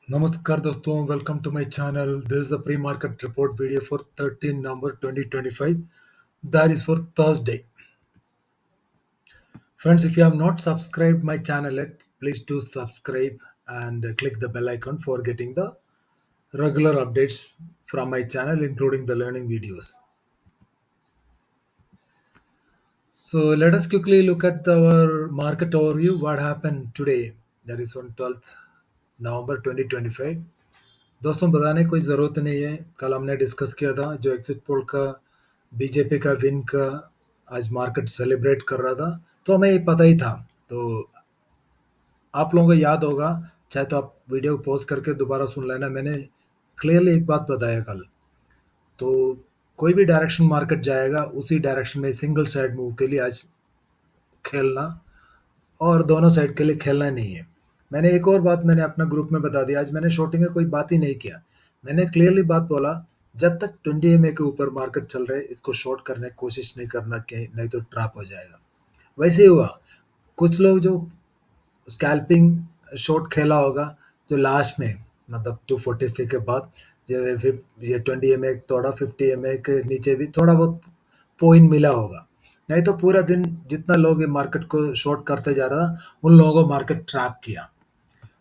Namaskar दोस्तों, welcome to my channel. This is a pre-market report video for 13 November 2025. That is for Thursday. Friends, if you have not subscribed my channel yet, please do subscribe and click the bell icon for getting the regular updates from my channel, including the learning videos. So let us quickly look at our market overview. What happened today? That is on 12th November 2025. दोस्तों बताने की कोई ज़रूरत नहीं है। कल हमने discuss किया था जो एग्जिट पोल का बीजेपी का विन का आज मार्केट सेलिब्रेट कर रहा था, तो हमें ये पता ही था। तो आप लोगों को याद होगा, चाहे तो आप वीडियो को पॉज करके दोबारा सुन लेना। मैंने क्लियरली एक बात बताया कल। तो कोई भी डायरेक्शन मार्केट जाएगा उसी डायरेक्शन में सिंगल साइड मूव के लिए आज खेलना और दोनों साइड के लिए खेलना नहीं है। मैंने एक और बात मैंने अपना ग्रुप में बता दिया, आज मैंने शॉर्टिंग का कोई बात ही नहीं किया। मैंने क्लियरली बात बोला, जब तक 20 एमए के ऊपर मार्केट चल रहे इसको शॉर्ट करने की कोशिश नहीं करना, कि नहीं तो ट्रैप हो जाएगा। वैसे ही हुआ। कुछ लोग जो स्कैल्पिंग शॉर्ट खेला होगा, जो लास्ट में मतलब 245 के बाद जो ये 20 एमए तोड़ा, 50 एमए के नीचे भी थोड़ा बहुत पॉइंट मिला होगा। नहीं तो पूरा दिन जितना लोग ये मार्केट को शॉर्ट करते जा रहा था, उन लोगों को मार्केट ट्रैप किया।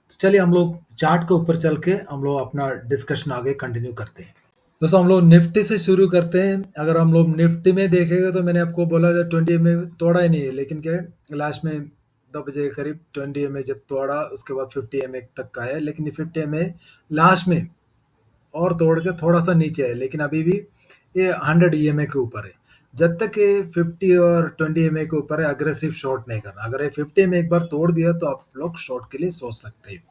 तो चलिए हम लोग चार्ट के ऊपर चल के हम लोग अपना डिस्कशन आगे कंटिन्यू करते हैं। दोस्तों हम लोग निफ्टी से शुरू करते हैं। अगर हम लोग निफ्टी में देखेंगे तो मैंने आपको बोला था 20 में तोड़ा ही नहीं है, लेकिन क्या है लास्ट में 2 बजे के करीब 20 में जब तोड़ा उसके बाद 50 तक का है, लेकिन 50 लास्ट में और तोड़ के थोड़ा सा नीचे है, लेकिन अभी भी ये 100 ईएमए के ऊपर है। जब तक ये 50 और 20 ईएमए के ऊपर है, अग्रेसिव शॉर्ट नहीं करना। अगर ये 50 ईएमए एक बार तोड़ दिया तो आप लोग शॉर्ट के लिए सोच सकते हैं।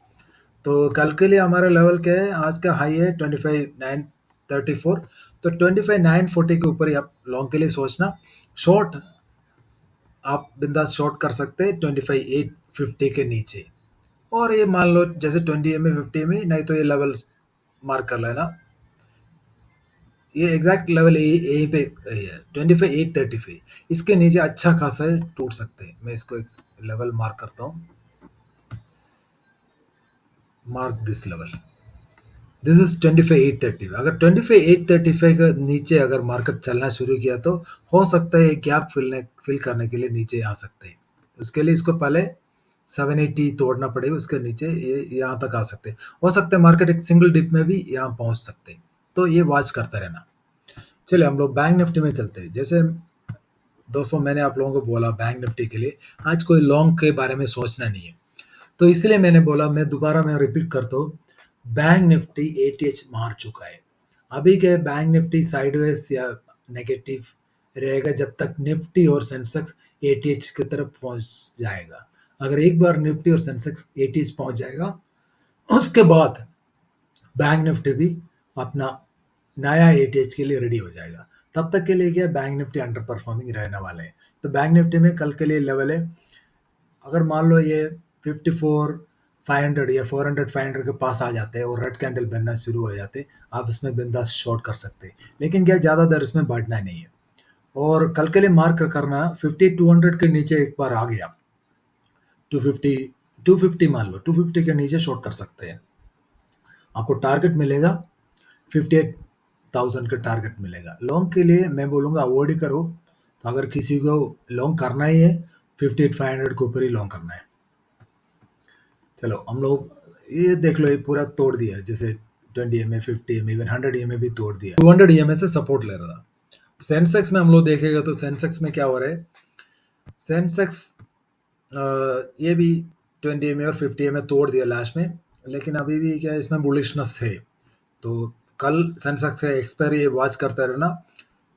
तो कल के लिए हमारा लेवल क्या है, आज का हाई है 25,934, तो 25,940 के ऊपर ही आप लॉन्ग के लिए सोचना। शॉर्ट आप बिंदास शॉर्ट कर सकते हैं 25,850 के नीचे। और ये मान लो जैसे 20 में 50 में, नहीं तो ये लेवल मार्क कर लेना। ये एग्जैक्ट लेवल यहीं पे है 25,835। इसके नीचे अच्छा खासा टूट सकते हैं। मैं इसको एक लेवल मार्क करता हूँ। Mark this level, this is 25,830। अगर 25,835 का नीचे अगर मार्केट चलना शुरू किया तो हो सकता है गैप फिल करने के लिए नीचे आ सकते हैं। उसके लिए इसको पहले 780 तोड़ना पड़ेगा, उसके नीचे ये यहाँ तक आ सकते हैं। हो सकता है मार्केट एक सिंगल डिप में भी यहाँ पहुँच सकते हैं, तो ये वॉच करते रहना। चलिए हम लोग बैंक निफ्टी में चलते हैं। जैसे दोस्तों मैंने आप लोगों को बोला बैंक निफ्टी के लिए आज कोई लॉन्ग के बारे में सोचना नहीं है, तो इसलिए मैंने बोला, मैं रिपीट करता हूँ, बैंक निफ्टी एटीएच मार चुका है। अभी के बैंक निफ्टी साइडवेज या नेगेटिव रहेगा जब तक निफ्टी और सेंसेक्स एटीएच की तरफ पहुंच जाएगा। अगर एक बार निफ्टी और सेंसेक्स एटीएच पहुंच जाएगा, उसके बाद बैंक निफ्टी भी अपना नया एटीएच के लिए रेडी हो जाएगा। तब तक के लिए क्या बैंक निफ्टी अंडर परफॉर्मिंग रहने वाले हैं। तो बैंक निफ्टी में कल के लिए लेवल है, अगर मान लो ये 54,500 या 400-500 के पास आ जाते हैं और रेड कैंडल बनना शुरू हो जाते, आप इसमें बिंदास शॉर्ट कर सकते हैं। लेकिन क्या ज़्यादा देर इसमें बढ़ना नहीं है। और कल के लिए मार्क करना 5200 के नीचे एक बार आ गया, 250 250 मान लो 250 के नीचे शॉर्ट कर सकते हैं। आपको टारगेट मिलेगा 58,000 का टारगेट मिलेगा। लॉन्ग के लिए मैं बोलूँगा अवॉइड ही करो। तो अगर किसी को लॉन्ग करना ही है 58,500 के ऊपर ही लॉन्ग करना है। चलो हम लोग ये देख लो, ये पूरा तोड़ दिया। जैसे 20 M A 50 M even 100 M भी तोड़ दिया, 200 एम से सपोर्ट ले रहा था। सेंसेक्स में हम लोग देखेगा तो सेंसेक्स में क्या हो रहा है, सेंसेक्स ये भी 20 एम और 50 एम तोड़ दिया लास्ट में, लेकिन अभी भी क्या इसमें बुलिशनेस है। तो कल सेंसेक्स का एक्सपायरी ये वॉच करता रहना।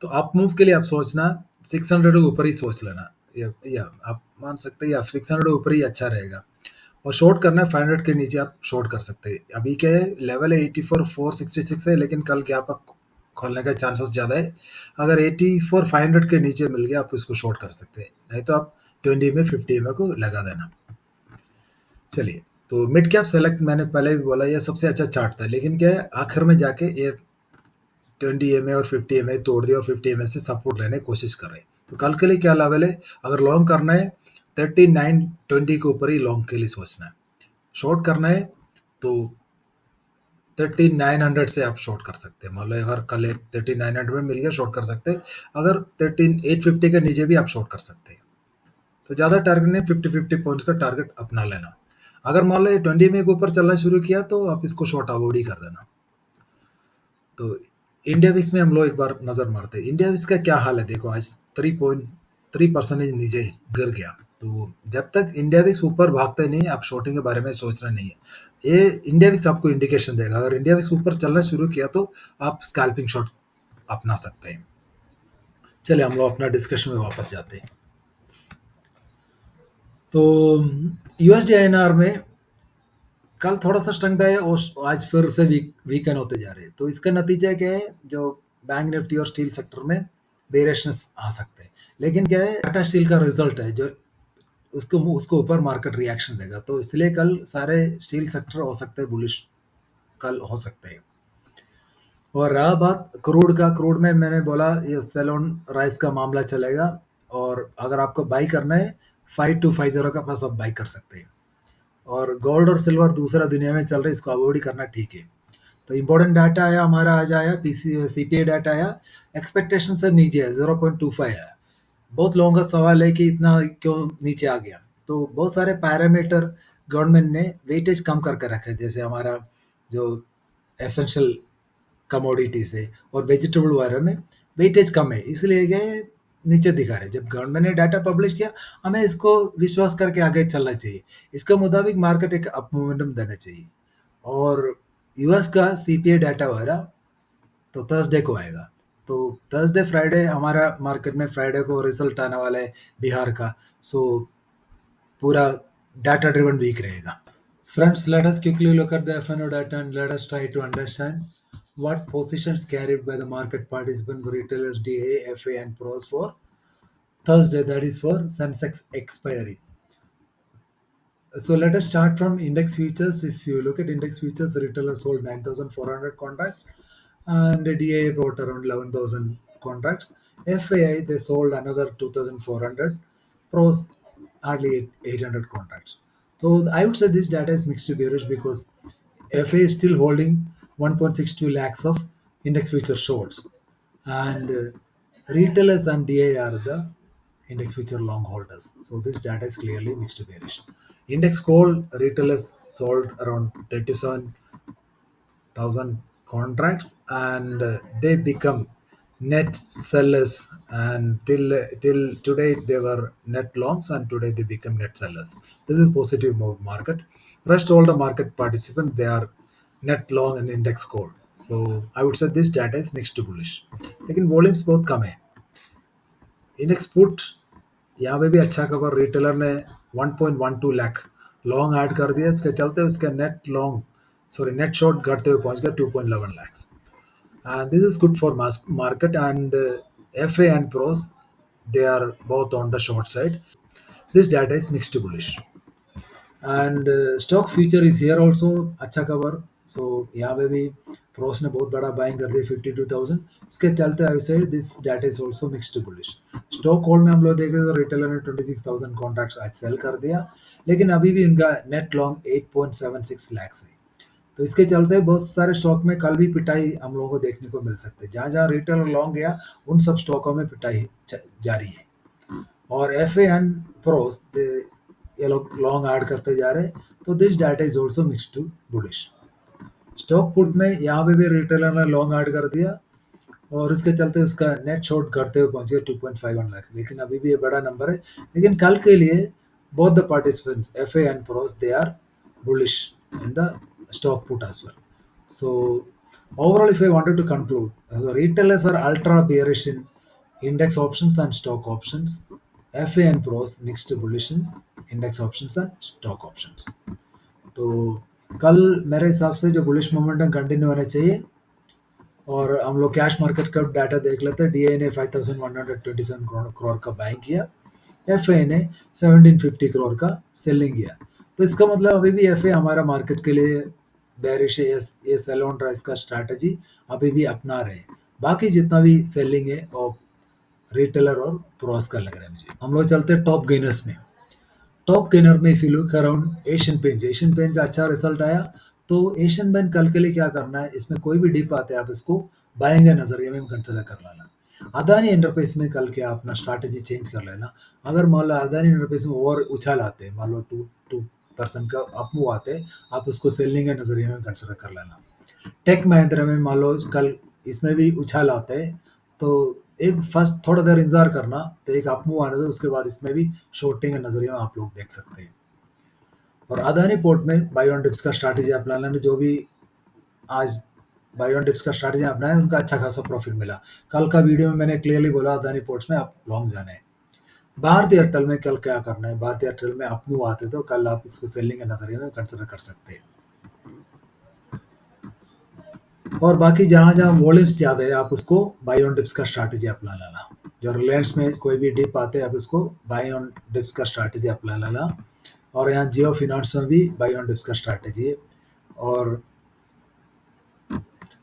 तो आप मूव के लिए आप सोचना 600 के ऊपर ही सोच लेना, या आप मान सकते हैं, या 600 के ऊपर ही अच्छा रहेगा। और शॉर्ट करना है 500 के नीचे आप शॉर्ट कर सकते हैं। अभी क्या है लेवल है 84,466 है, लेकिन कल गैप आप खोलने का चांसेस ज़्यादा है। अगर 84,500 के नीचे मिल गया आप इसको शॉर्ट कर सकते हैं, नहीं तो आप 20 में 50 में को लगा देना। चलिए, तो मिड कैप सेलेक्ट मैंने पहले भी बोला ये सबसे अच्छा चार्ट था, लेकिन क्या है आखिर में जाके ये 20 एम और 50 एम तोड़ दिया और 50 एम से सपोर्ट लेने की कोशिश कर रहे हैं। तो कल के लिए क्या लेवल है, अगर लॉन्ग करना है 3920 के ऊपर ही लॉन्ग के लिए सोचना है। शॉर्ट करना है तो 13,900 से आप शॉर्ट कर सकते हैं। मान लो अगर कल 13,900 में मिल गया, शॉर्ट कर सकते हैं। अगर 13,850 के नीचे भी आप शॉर्ट कर सकते हैं। तो ज़्यादा टारगेट नहीं, 50-50 पॉइंट्स का टारगेट अपना लेना। अगर मान लो ये 20 में के ऊपर चलना शुरू किया तो आप इसको शॉर्ट अवॉइड ही कर देना। तो इंडिया विक्स में हम लोग एक बार नज़र मारते हैं। इंडिया विक्स का क्या हाल है, देखो आज 3.3% नीचे गिर गया। तो जब तक इंडिया विक्स ऊपर भागता ही नहीं, आप शॉर्टिंग के बारे में सोचना नहीं है। ये इंडिया विक्स आपको इंडिकेशन देगा। अगर इंडिया विक्स ऊपर चलना शुरू किया तो आप स्कैल्पिंग शॉट अपना सकते हैं। चलिए हम लोग अपना डिस्कशन में वापस जाते हैं। तो यूएसडी आईएनआर में कल थोड़ा सा स्ट्रेंथ है और आज फिर से वीकन होते जा रहे हैं। तो इसका नतीजा क्या है, जो बैंक निफ्टी और स्टील सेक्टर में बेरिशनेस आ सकते हैं। लेकिन क्या है, टाटा स्टील का रिजल्ट है जो उसको उसको ऊपर मार्केट रिएक्शन देगा। तो इसलिए कल सारे स्टील सेक्टर हो सकते हैं बुलिश, कल हो सकते हैं। और रहा बात क्रूड का, क्रूड में मैंने बोला ये सेलोन राइस का मामला चलेगा। और अगर आपको बाई करना है 5250 का पास आप बाई कर सकते हैं। और गोल्ड और सिल्वर दूसरा दुनिया में चल रहा है, इसको अवॉइड ही करना ठीक है। तो इम्पोर्टेंट डाटा आया हमारा, आज आया सीपीआई डाटा आया, एक्सपेक्टेशन से नीचे है, 0.25 आया। बहुत लोगों का सवाल है कि इतना क्यों नीचे आ गया। तो बहुत सारे पैरामीटर गवर्नमेंट ने वेटेज कम करके रखे, जैसे हमारा जो एसेंशियल कमोडिटीज है और वेजिटेबल वगैरह में वेटेज कम है, इसलिए ये नीचे दिखा रहे। जब गवर्नमेंट ने डाटा पब्लिश किया, हमें इसको विश्वास करके आगे चलना चाहिए। इसके मुताबिक मार्केट एक अप मोमेंटम देना चाहिए। और यूएस का सीपीआई डाटा वगैरह तो थर्सडे को आएगा। तो थर्सडे फ्राइडे हमारा मार्केट में फ्राइडे को रिजल्ट आने वाला है बिहार का। सो पूरा डाटा ड्रिवन वीक रहेगा। Friends, let us quickly look at the FNO data and let us try to understand what positions carried by the market participants, retailers, DA, FA, and pros for Thursday, that is for Sensex expiry. So let us start from index futures. If you look at index futures, retailers sold 9,400 contracts and the DA bought around 11,000 contracts. FAI, they sold another 2,400. Pros, hardly 800 contracts. So I would say this data is mixed to bearish because FA is still holding 1.62 lakhs of index future shorts, and retailers and DA are the index future long holders. So this data is clearly mixed to bearish. Index call, retailers sold around 37,000 contracts and they become net sellers, and till today they were net longs and today they become net sellers. This is positive move market. Rest all the market participants, they are net long and index call. So I would say this data is mixed to bullish, लेकिन volumes बहुत कम है। Index put यहाँ पे भी अच्छा cover, retailer ने 1.12 lakh long add कर दिया, इसके चलते उसके net long, sorry net short घटते हुए पहुंच गया 2.11 lakhs. And this is good for mass market, and FA and pros, they are both on the short side. This data is mixed to bullish. And stock future is here also अच्छा cover. सो यहाँ पे भी pros ने बहुत बड़ा buying कर दिया 52,000, इसके चलते आई से this data is also mixed bullish. Stock hold में हम लोग देखें तो रिटेलर ने 26,000 कॉन्ट्रैक्ट्स आज सेल कर दिया, लेकिन अभी भी इनका नेट लॉन्ग 8.76 लैक्स है। तो इसके चलते बहुत सारे स्टॉक में कल भी पिटाई हम लोगों को देखने को मिल सकते हैं। जहाँ जहाँ रिटेलर लॉन्ग गया उन सब स्टॉकों में पिटाई जारी है। और एफ एंड प्रोस ये लोग लॉन्ग ऐड करते जा रहे हैं। तो this data is also mix to bullish. Stock put में यहाँ पे भी रिटेलर ने लॉन्ग ऐड कर दिया और इसके चलते उसका नेट शॉर्ट करते हुए पहुंच गया 2.51 लाख, लेकिन अभी भी ये बड़ा नंबर है। लेकिन कल के लिए both the participants, FA and pros, they are bullish in the stock put as well. So overall, if I wanted to conclude, the retailers are ultra bearish in index options and stock options. FA and pros mixed bullish in index options and stock options. तो कल मेरे हिसाब से जो bullish momentum continue होना चाहिए। और हम लोग कैश मार्केट का डाटा देख लेते हैं। डीए ने 5,127 करोड़ का बाइंग किया, एफए ने 1750 करोड़ का सेलिंग किया। तो इसका मतलब अभी भी एफए हमारा मार्केट के लिए बेरिश है। ये सेल ऑन राइज का स्ट्रैटेजी अभी भी अपना रहे। बाकी जितना भी सेलिंग है और रिटेलर और प्रोस का लग रहा है मुझे। हम लोग चलते हैं टॉप गेनर्स में। टॉप गेनर में if you look around Asian Paints, Asian Paint का अच्छा रिजल्ट आया, तो एशियन बैंक कल के लिए क्या करना है, इसमें कोई भी डिप आते हैं आप इसको बाइंग के नजरिए में कंसिडर कर लेना। अदानी एंटरप्राइज में कल क्या अपना स्ट्रैटेजी चेंज कर लेना। अगर मान लो अदानी एंटरप्राइज में और उछाल आते हैं, मान लो 2% का अप मूव आते हैं, आप उसको सेलिंग के नजरिए में कंसिडर कर लेना। टेक महिंद्रा में मान लो कल इसमें भी उछाल आता है, तो एक फर्स्ट थोड़ा देर इंतजार करना, तो एक अप मूव आने दो, उसके बाद इसमें भी शॉर्टिंग के नजरिए में आप लोग देख सकते हैं। और अदानी पोर्ट में बाय ऑन डिप्स का स्ट्रैटेजी अपना लेना। जो भी आज बाय ऑन डिप्स का स्ट्रैटेजी अपनाया उनका अच्छा खासा प्रॉफिट मिला। कल का वीडियो में मैंने क्लियरली बोला अदानी पोर्ट्स में आप लॉन्ग जाना है। भारतीय एयरटेल में कल क्या करना है, भारतीय एयरटेल में अप मूव आते तो कल आप इसको सेलिंग के नजरिए में कंसिडर कर सकते हैं। और बाकी जहाँ जहाँ वॉल्यूम्स ज़्यादा है आप उसको बाय ऑन डिप्स का स्ट्रैटेजी अपना लेना। जो रिलायंस में कोई भी डिप आते हैं आप इसको बाय ऑन डिप्स का स्ट्रैटेजी अपना लेना। और यहाँ जियो फिनांस में भी बाय ऑन डिप्स का स्ट्रैटेजी है। और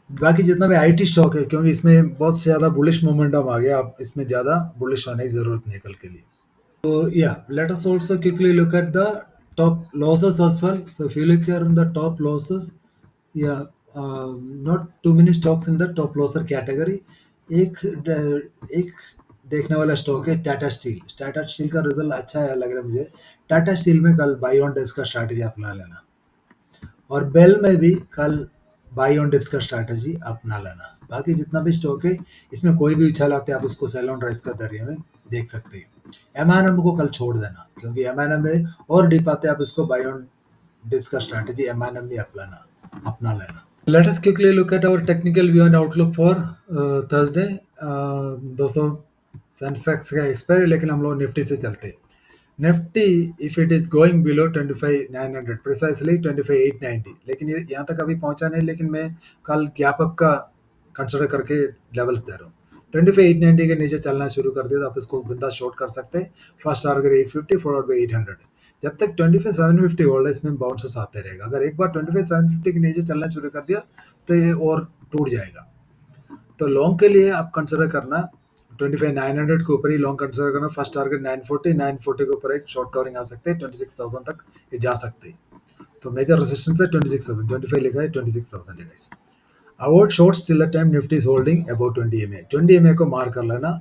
बाकी जितना भी आईटी स्टॉक है, क्योंकि इसमें बहुत से ज़्यादा बुलिश मोमेंटम आ गया, आप इसमें ज़्यादा बुलिश होने की ज़रूरत नहीं कल के लिए। So yeah, let us also quickly look at the top losses as well. So if you look here in the top losses, yeah, not too many stocks in the top losser category. एक देखने वाला stock है Tata steel. Tata steel का result अच्छा है लग रहा है मुझे। टाटा स्टील में कल बाई ऑन डिप्स का स्ट्रैटेजी अपना लेना। और बेल में भी कल बाई ऑन डिप्स का स्ट्रैटेजी अपना लेना। बाकी जितना भी स्टॉक है इसमें कोई भी उछाल आते हैं आप उसको सेल ऑन राइस का दरिया में देख सकते हैं। एम को कल छोड़ देना, क्योंकि एम में और डिप आते हैं आप इसको बाई ऑन डिप्स का स्ट्रैटेजी एम में अपना लेना। Let us quickly look at our technical view and outlook for Thursday. दोस्तों सेंसेक्स का एक्सपायरी, लेकिन हम लोग निफ्टी से चलते हैं। Nifty if it is going below 25,900 precisely 25,890, लेकिन ये यहाँ तक अभी पहुंचा नहीं, लेकिन मैं कल गैप अप का कंसिडर करके लेवल्स दे रहा हूँ। 25,890 के नीचे चलना शुरू कर दिया तो आप इसको बिंदा शॉर्ट कर सकते हैं। First target 850 followed by 800। जब तक 25,750 होल्ड है इसमें बाउंसेस आते रहेगा। अगर एक बार 25,750 के नीचे चलना शुरू कर दिया तो ये और टूट जाएगा। तो लॉन्ग के लिए आप कंसिडर करना 25,900 के ऊपर ही लॉन्ग कंसिडर करना। फर्स्ट टारगेट 940 के ऊपर एक शॉर्ट कवरिंग आ सकते हैं, 26,000 तक ये जा सकते हैं। तो मेजर रेजिस्टेंस है 26,000, 25 लिखा है 26,000 है guys. Avoid shorts till the time Nifty is holding about 20 MA. 20 MA को मार कर लेना।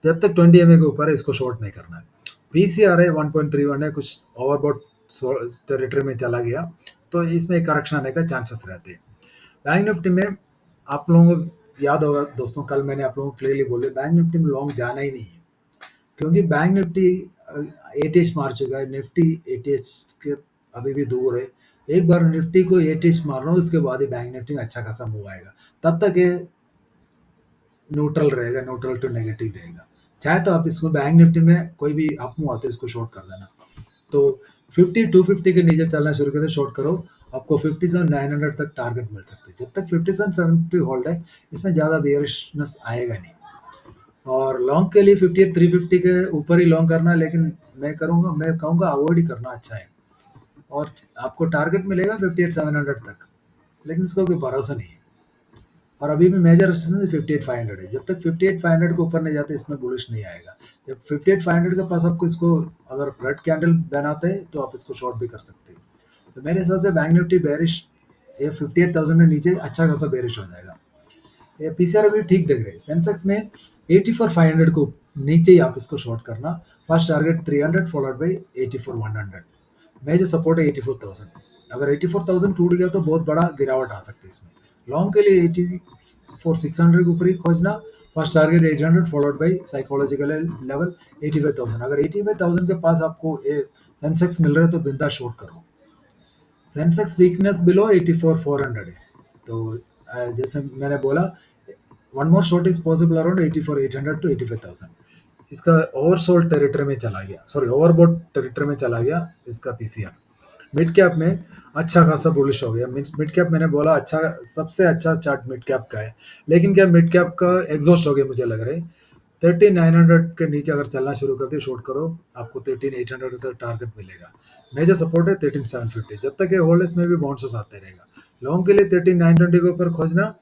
जब तक 20 एमए के ऊपर है इसको शॉर्ट नहीं करना है। पीसीआर है 1.31 है, कुछ ओवरबॉट टेरिटरी में चला गया तो इसमें करेक्शन आने का चांसेस रहते हैं। बैंक निफ्टी में आप लोगों को याद होगा दोस्तों, कल मैंने आप लोगों को क्लियरली बोले बैंक निफ्टी में लॉन्ग जाना ही नहीं है, क्योंकि बैंक निफ्टी एटीएच मार चुका है। निफ्टी एटीएच के अभी भी दूर है। एक बार निफ्टी को एटीएच मारना उसके बाद ही बैंक निफ्टी में अच्छा खासा मूव आएगा। तब तक ये न्यूट्रल रहेगा, न्यूट्रल टू नेगेटिव रहेगा। चाहे तो आप इसको बैंक निफ्टी में कोई भी अप मूव आते हैं इसको शॉर्ट कर देना। तो 50-250 के नीचे चलना शुरू करते शॉर्ट करो, आपको 57,900 तक टारगेट मिल सकते हैं। जब तक 57,750 होल्ड है इसमें ज़्यादा बेयरिशनेस आएगा नहीं। और लॉन्ग के लिए 58,350 के ऊपर ही लॉन्ग करना है, लेकिन मैं कहूँगा अवॉइड ही करना अच्छा है। और आपको टारगेट मिलेगा 58,700 तक, लेकिन इसका कोई भरोसा नहीं है। और अभी भी मेजर रेजिस्टेंस 58,500 है। जब तक 58,500 के ऊपर नहीं जाते इसमें बुलिश नहीं आएगा। जब 58,500 के पास आपको इसको अगर रेड कैंडल बनाते हैं तो आप इसको शॉर्ट भी कर सकते हैं। तो मेरे हिसाब से बैंक निफ्टी बेरिश ये 58,000 के नीचे अच्छा खासा बेरिश हो जाएगा। ये पीसीआर अभी ठीक दिख रहे हैं। सेंसेक्स में 84,500 को नीचे ही आप इसको शॉर्ट करना। First target 300 followed by 84,100। Major support है 84,000। अगर 84,000 टूट गया तो बहुत बड़ा गिरावट आ सकती है इसमें। लॉन्ग के लिए 84,600 के ऊपर ही खोजना। First target 800 followed by psychological level 85,000। अगर 85,000 के पास आपको ये सेंसेक्स मिल रहा है तो बिंदा शॉर्ट करो। सेंसेक्स वीकनेस बिलो 84,400 है। तो जैसे मैंने बोला one more short is possible around 84,800 to 85,000। इसका ओवरसोल्ड टेरिटरी में चला गया, सॉरी ओवरबॉट टेरिटरी में चला गया इसका पीसीआर। मिड कैप में अच्छा खासा बुलिश हो गया। मिड कैप मैंने बोला अच्छा, सबसे अच्छा चार्ट मिड कैप का है, लेकिन क्या मिड कैप का एग्जॉस्ट हो गया मुझे लग रहा है। 13,900 के नीचे अगर चलना शुरू करते शॉर्ट करो, आपको 13,800 तक टारगेट मिलेगा। मेजर सपोर्ट है 13,750। जब तक ये होल्ड इसमें भी बाउंसेस आते रहेगा। लॉन्ग के लिए 13,920 के ऊपर खोजना,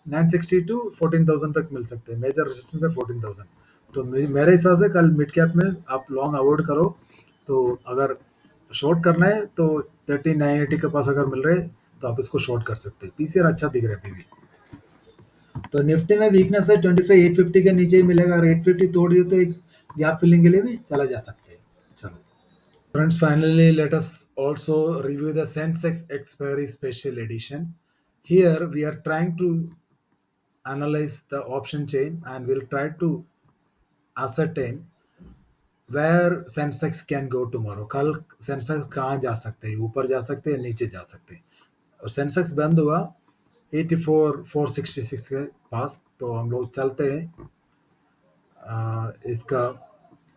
960 टू 14,000 तक मिल सकते हैं। मेजर रेजिस्टेंस है 14,000। तो मेरे हिसाब से कल मिड कैप में आप लॉन्ग अवॉइड करो। तो अगर शॉर्ट करना है तो 13,980 के पास अगर मिल रहे तो आप इसको शॉर्ट कर सकते हैं। पीसीआर अच्छा दिख रहा है अभी भी। तो निफ्टी में वीकनेस है 25,850 के नीचे ही मिलेगा, अगर 850 तोड़ दिए तो एक गैप फिलिंग के लिए भी चला जा सकते हैं। चलो friends, finally let us also review the Sensex expiry special edition. Here we are trying to analyze the option chain and we'll try to ascertain where Sensex can go tomorrow. कल Sensex कहाँ जा सकते हैं, ऊपर जा सकते हैं, नीचे जा सकते हैं। और सेंसेक्स बंद हुआ 84,466 के पास, तो हम लोग चलते हैं इसका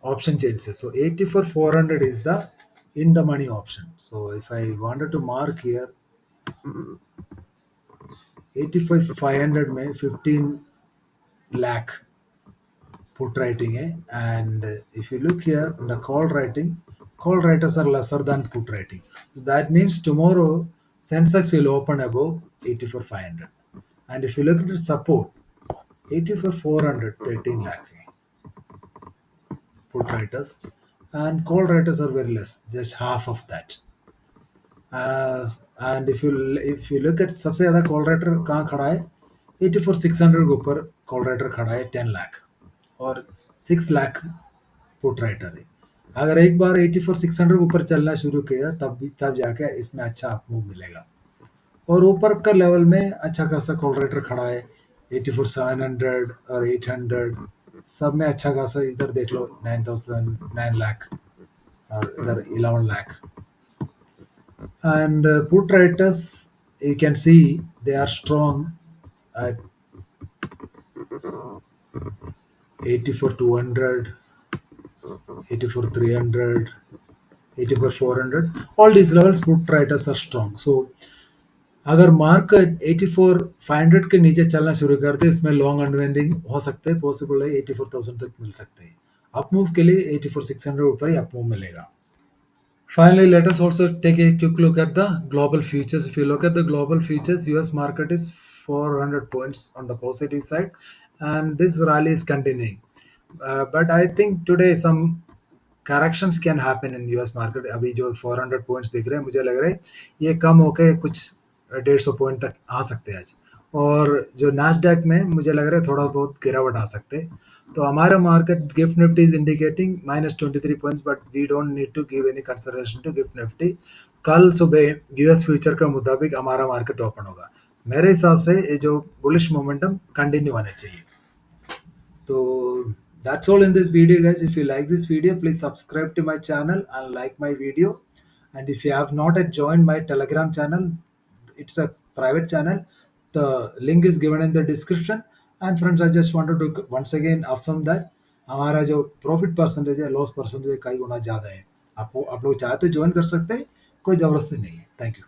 option chain से. So 84,400 is the in the money option. So if I wanted to mark here 85,500 में 15 lakh put writing है, and if you look here the call writing, call writers are lesser than put writing. So that means tomorrow Sensex will open above 84,500, and if you look at the support 84,400 13 lakh है put writers, and call writers are very less, just half of that. And if you look at सबसे ज़्यादा call writer कहाँ खड़ा है 84,600 के ऊपर call writer खड़ा है 10 लाख, और 6 लाख पुट राइटर है। अगर एक बार 84,600 के ऊपर चलना शुरू किया तब जाके इसमें अच्छा अप मूव मिलेगा। और ऊपर का लेवल में अच्छा खासा कॉल राइटर खड़ा है 84,700 और 800, सब में अच्छा खासा। इधर देख लो 9,000 9 लाख और इधर 11 lakh. And put writers, you can see they are strong at 84,200, 84,300, 84,400. All these levels put writers are strong. So अगर मार्केट 84,500 के नीचे चलना शुरू करते इसमें लॉन्ग अनवेंडिंग हो सकते हैं, पॉसिबल है 84,000 तक मिल सकते हैं। अप मूव के लिए 84,600 ऊपर ही अप मूव मिलेगा। Finally, let us also take a quick look at the global futures. If you look at the global futures, US market is 400 points on the positive side, and this rally is continuing. But I think today some corrections can happen in US market. अभी जो 400 points दिख रहे हैं, मुझे लग रहा है ये कम होके कुछ 150 पॉइंट तक आ सकते हैं आज। और जो नास्डैक में मुझे लग रहा है थोड़ा बहुत गिरावट आ सकते हैं। तो हमारा market GIFT Nifty is indicating -23 points, but we don't need to give any consideration to GIFT Nifty. कल सुबह यूएस फ्यूचर के मुताबिक हमारा मार्केट ओपन होगा। मेरे हिसाब से ये जो बुलिश मोमेंटम कंटिन्यू होना चाहिए। तो that's all in this video, guys. If you like this video, please subscribe to my channel and like my video. And if you have not yet joined my Telegram channel, it's a private channel. The link is given in the description. And friends, I just wanted to once again affirm that हमारा जो profit percentage है, loss percentage कई गुना ज़्यादा है। आप लोग चाहे तो ज्वाइन कर सकते हैं, कोई ज़बरदस्ती नहीं है। Thank you.